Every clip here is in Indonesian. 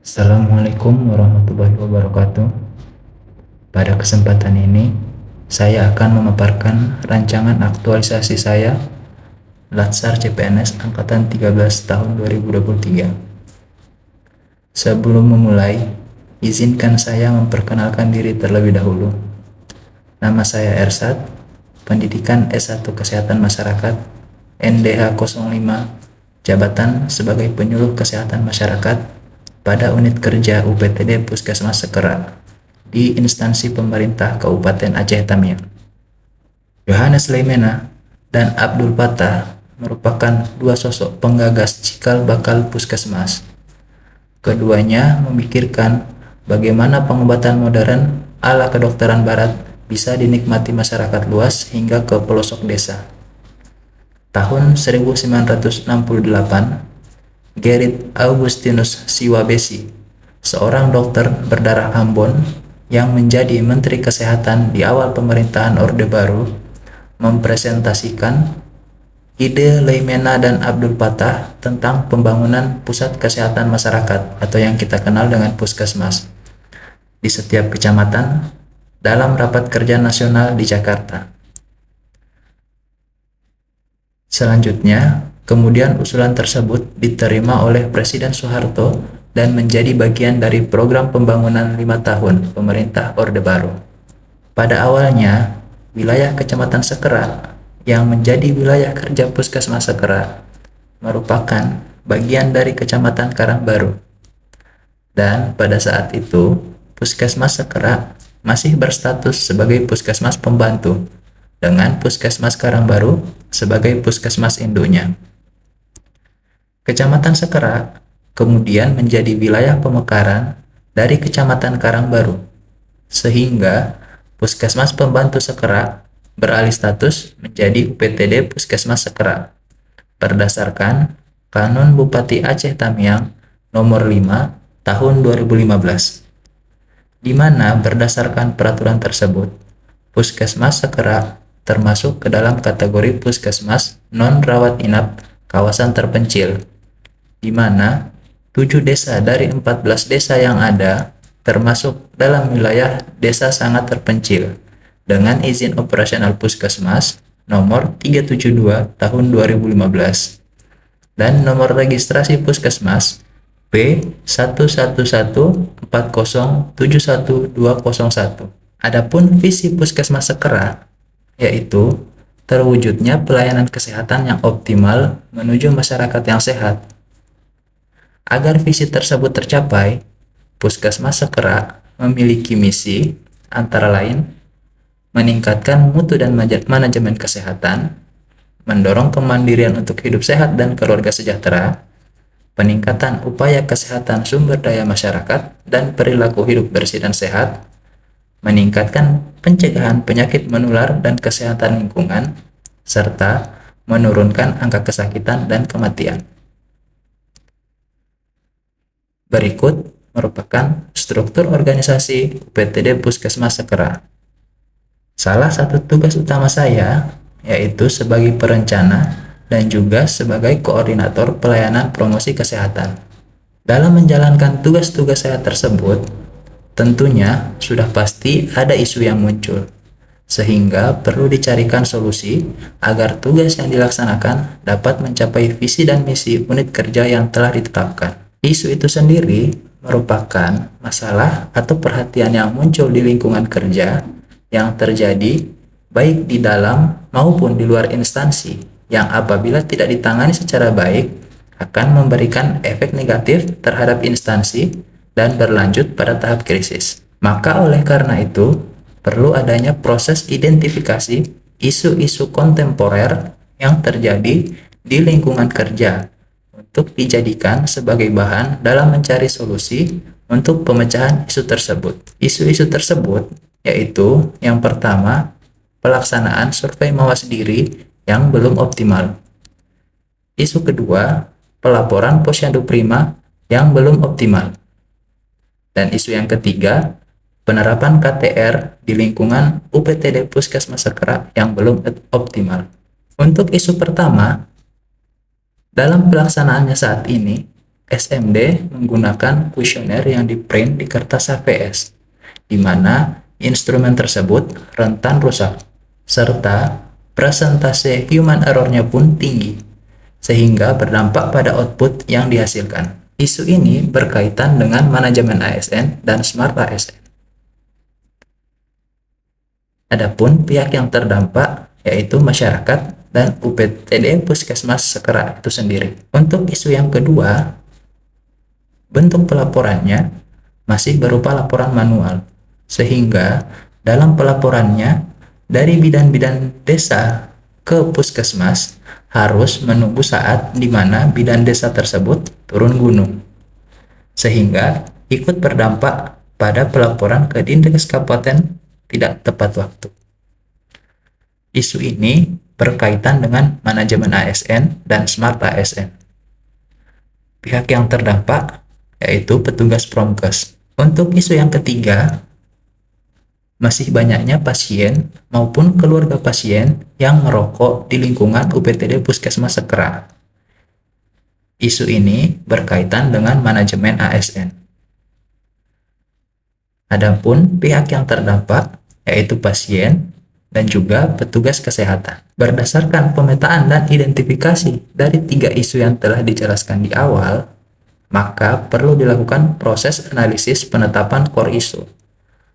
Assalamualaikum warahmatullahi wabarakatuh. Pada kesempatan ini, saya akan memaparkan rancangan aktualisasi saya Latsar CPNS Angkatan 13 tahun 2023. Sebelum memulai, izinkan saya memperkenalkan diri terlebih dahulu. Nama saya Ersad, pendidikan S1 Kesehatan Masyarakat, NDH 05, jabatan sebagai penyuluh kesehatan masyarakat pada unit kerja UPTD Puskesmas Sekera di instansi pemerintah Kabupaten Aceh Tamiang. Yohanes Leimena dan Abdul Fattah merupakan dua sosok penggagas cikal bakal Puskesmas. Keduanya memikirkan bagaimana pengobatan modern ala kedokteran barat bisa dinikmati masyarakat luas hingga ke pelosok desa. Tahun 1968, Gerrit Augustinus Siwabesi, seorang dokter berdarah Ambon yang menjadi Menteri Kesehatan di awal pemerintahan Orde Baru, mempresentasikan ide Leimena dan Abdul Fattah tentang pembangunan pusat kesehatan masyarakat atau yang kita kenal dengan Puskesmas di setiap kecamatan dalam rapat kerja nasional di Jakarta. Selanjutnya, kemudian usulan tersebut diterima oleh Presiden Soeharto dan menjadi bagian dari program pembangunan 5 tahun pemerintah Orde Baru. Pada awalnya, wilayah Kecamatan Sekera yang menjadi wilayah kerja Puskesmas Sekera merupakan bagian dari Kecamatan Karangbaru. Dan pada saat itu, Puskesmas Sekera masih berstatus sebagai Puskesmas Pembantu, dengan Puskesmas Karangbaru sebagai puskesmas induknya. Kecamatan Sekera kemudian menjadi wilayah pemekaran dari Kecamatan Karangbaru, sehingga Puskesmas Pembantu Sekera beralih status menjadi UPTD Puskesmas Sekera berdasarkan Kanun Bupati Aceh Tamiang Nomor 5 Tahun 2015, di mana berdasarkan peraturan tersebut, Puskesmas Sekera termasuk ke dalam kategori puskesmas non-rawat inap kawasan terpencil, di mana 7 desa dari 14 desa yang ada termasuk dalam wilayah desa sangat terpencil dengan izin operasional puskesmas nomor 372 tahun 2015 dan nomor registrasi puskesmas B1114071201. Adapun visi Puskesmas Sekera yaitu terwujudnya pelayanan kesehatan yang optimal menuju masyarakat yang sehat. Agar visi tersebut tercapai, Puskesmas Sekera memiliki misi antara lain meningkatkan mutu dan manajemen kesehatan, mendorong kemandirian untuk hidup sehat dan keluarga sejahtera, peningkatan upaya kesehatan sumber daya masyarakat dan perilaku hidup bersih dan sehat, meningkatkan pencegahan penyakit menular dan kesehatan lingkungan, serta menurunkan angka kesakitan dan kematian. Berikut merupakan struktur organisasi UPTD Puskesmas Sekera. Salah satu tugas utama saya yaitu sebagai perencana dan juga sebagai koordinator pelayanan promosi kesehatan. Dalam menjalankan tugas-tugas saya tersebut, tentunya sudah pasti ada isu yang muncul, sehingga perlu dicarikan solusi agar tugas yang dilaksanakan dapat mencapai visi dan misi unit kerja yang telah ditetapkan. Isu itu sendiri merupakan masalah atau perhatian yang muncul di lingkungan kerja yang terjadi baik di dalam maupun di luar instansi yang apabila tidak ditangani secara baik akan memberikan efek negatif terhadap instansi dan berlanjut pada tahap krisis. Maka oleh karena itu, perlu adanya proses identifikasi isu-isu kontemporer yang terjadi di lingkungan kerja untuk dijadikan sebagai bahan dalam mencari solusi untuk pemecahan isu tersebut. Isu-isu tersebut yaitu yang pertama, pelaksanaan survei mawas diri yang belum optimal. Isu kedua, pelaporan posyandu prima yang belum optimal. Dan isu yang ketiga, penerapan KTR di lingkungan UPTD Puskesmas Sekera yang belum optimal. Untuk isu pertama, dalam pelaksanaannya saat ini, SMD menggunakan kuesioner yang diprint di kertas HVS, di mana instrumen tersebut rentan rusak, serta persentase human error-nya pun tinggi, sehingga berdampak pada output yang dihasilkan. Isu ini berkaitan dengan manajemen ASN dan Smart ASN. Adapun pihak yang terdampak yaitu masyarakat dan UPTD Puskesmas Sekera itu sendiri. Untuk isu yang kedua, bentuk pelaporannya masih berupa laporan manual, sehingga dalam pelaporannya dari bidan-bidan desa ke puskesmas harus menunggu saat di mana bidan desa tersebut turun gunung, sehingga ikut berdampak pada pelaporan ke Dinkes Kabupaten tidak tepat waktu. Isu ini berkaitan dengan manajemen ASN dan Smart ASN. Pihak yang terdampak yaitu petugas Promkes. Untuk isu yang ketiga, masih banyaknya pasien maupun keluarga pasien yang merokok di lingkungan UPTD Puskesmas Sekera. Isu ini berkaitan dengan manajemen ASN. Adapun pihak yang terdampak yaitu pasien dan juga petugas kesehatan. Berdasarkan pemetaan dan identifikasi dari 3 isu yang telah dijelaskan di awal, maka perlu dilakukan proses analisis penetapan core isu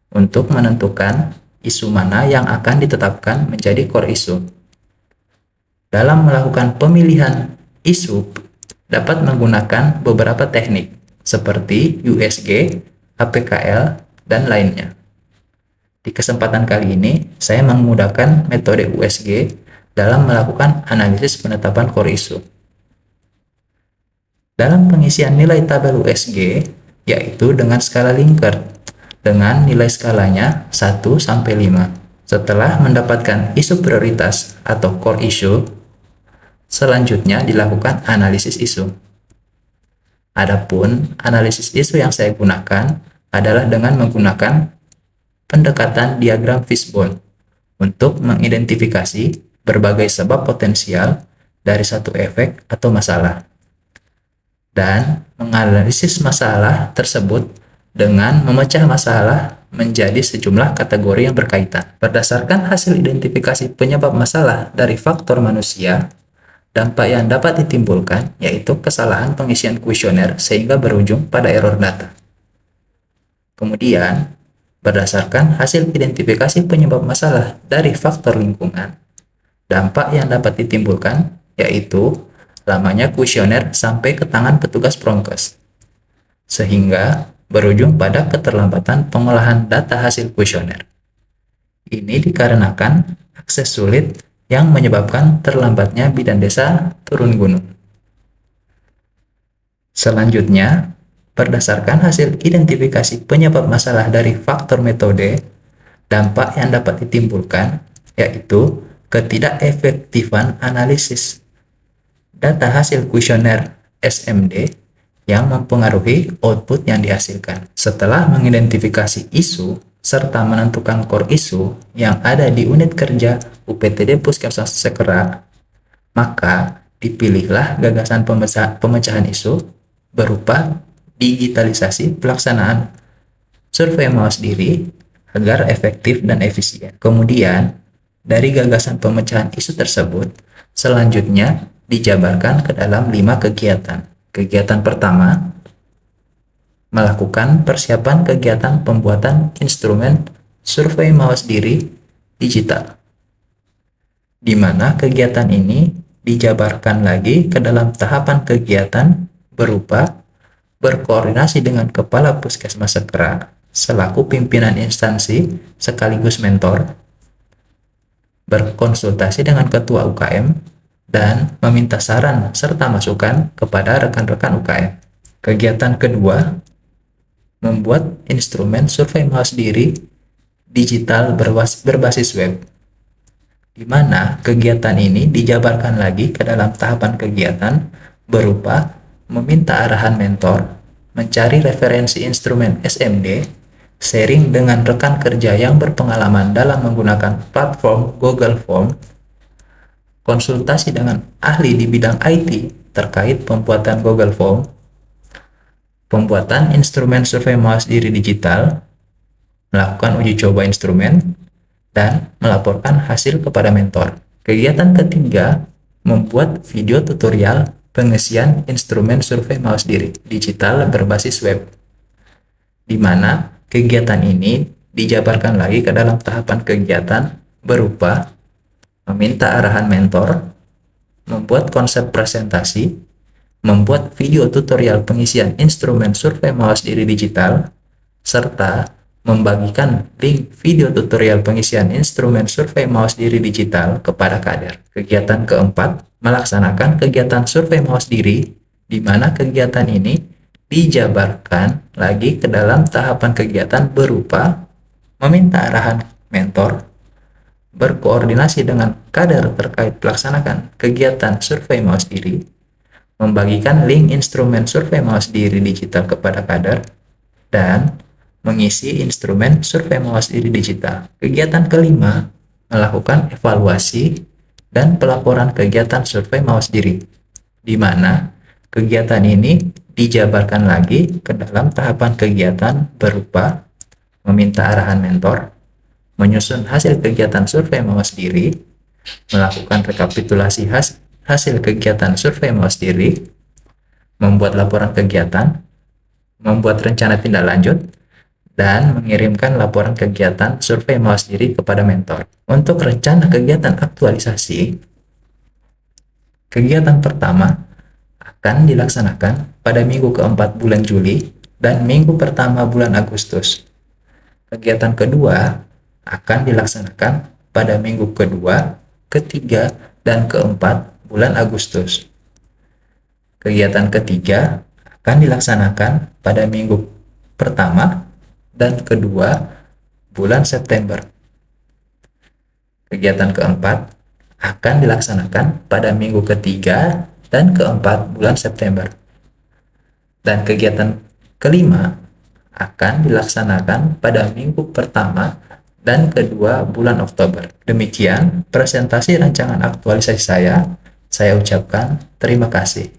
untuk menentukan isu mana yang akan ditetapkan menjadi core isu. Dalam melakukan pemilihan isu dapat menggunakan beberapa teknik seperti USG, APKL, dan lainnya. Di kesempatan kali ini, saya menggunakan metode USG dalam melakukan analisis penetapan core isu. Dalam pengisian nilai tabel USG, yaitu dengan skala Likert, dengan nilai skalanya 1-5. Setelah mendapatkan isu prioritas atau core issue, selanjutnya dilakukan analisis isu. Adapun analisis isu yang saya gunakan adalah dengan menggunakan pendekatan diagram fishbone untuk mengidentifikasi berbagai sebab potensial dari satu efek atau masalah, dan menganalisis masalah tersebut dengan memecah masalah menjadi sejumlah kategori yang berkaitan. Berdasarkan hasil identifikasi penyebab masalah dari faktor manusia, dampak yang dapat ditimbulkan yaitu kesalahan pengisian kuesioner sehingga berujung pada error data. Kemudian, berdasarkan hasil identifikasi penyebab masalah dari faktor lingkungan, dampak yang dapat ditimbulkan yaitu lamanya kuesioner sampai ke tangan petugas Promkes, sehingga berujung pada keterlambatan pengolahan data hasil kuesioner. Ini dikarenakan akses sulit yang menyebabkan terlambatnya bidan desa turun gunung. Selanjutnya, berdasarkan hasil identifikasi penyebab masalah dari faktor metode, dampak yang dapat ditimbulkan yaitu ketidakefektifan analisis data hasil kuesioner SMD yang mempengaruhi output yang dihasilkan. Setelah mengidentifikasi isu serta menentukan core isu yang ada di unit kerja UPTD Puskesmas Sekera, maka dipilihlah gagasan pemecahan isu berupa digitalisasi pelaksanaan survei mawas diri agar efektif dan efisien. Kemudian, dari gagasan pemecahan isu tersebut, selanjutnya dijabarkan ke dalam 5 kegiatan. Kegiatan pertama, melakukan persiapan kegiatan pembuatan instrumen survei mawas diri digital, di mana kegiatan ini dijabarkan lagi ke dalam tahapan kegiatan berupa berkoordinasi dengan Kepala Puskesmas Sekera selaku pimpinan instansi sekaligus mentor, berkonsultasi dengan Ketua UKM, dan meminta saran serta masukan kepada rekan-rekan UKM. Kegiatan kedua, membuat instrumen survei mawas diri digital berbasis web, di mana kegiatan ini dijabarkan lagi ke dalam tahapan kegiatan berupa meminta arahan mentor, mencari referensi instrumen SMD, sharing dengan rekan kerja yang berpengalaman dalam menggunakan platform Google Form, konsultasi dengan ahli di bidang IT terkait pembuatan Google Form, pembuatan instrumen survei mawas diri digital, melakukan uji coba instrumen, dan melaporkan hasil kepada mentor. Kegiatan ketiga, membuat video tutorial pengisian instrumen survei mawas diri digital berbasis web, di mana kegiatan ini dijabarkan lagi ke dalam tahapan kegiatan berupa meminta arahan mentor, membuat konsep presentasi, membuat video tutorial pengisian instrumen survei mawas diri digital, serta membagikan link video tutorial pengisian instrumen survei mawas diri digital kepada kader. Kegiatan keempat, melaksanakan kegiatan survei mawas diri, di mana kegiatan ini dijabarkan lagi ke dalam tahapan kegiatan berupa meminta arahan mentor, berkoordinasi dengan kader terkait melaksanakan kegiatan survei mawas diri, membagikan link instrumen survei mawas diri digital kepada kader, dan mengisi instrumen survei mawas diri digital. Kegiatan kelima, melakukan evaluasi dan pelaporan kegiatan survei mawas diri, di mana kegiatan ini dijabarkan lagi ke dalam tahapan kegiatan berupa meminta arahan mentor, menyusun hasil kegiatan survei mawas diri, melakukan rekapitulasi hasil kegiatan survei mawas diri, membuat laporan kegiatan, membuat rencana tindak lanjut, dan mengirimkan laporan kegiatan survei mawas diri kepada mentor. Untuk rencana kegiatan aktualisasi, kegiatan pertama akan dilaksanakan pada minggu keempat bulan Juli dan minggu pertama bulan Agustus. Kegiatan kedua akan dilaksanakan pada minggu kedua, ketiga, dan keempat bulan Agustus. Kegiatan ketiga akan dilaksanakan pada minggu pertama dan kedua bulan September. Kegiatan keempat akan dilaksanakan pada minggu ketiga dan keempat bulan September. Dan kegiatan kelima akan dilaksanakan pada minggu pertama dan kedua bulan Oktober. Demikian presentasi rancangan aktualisasi saya. Saya ucapkan terima kasih.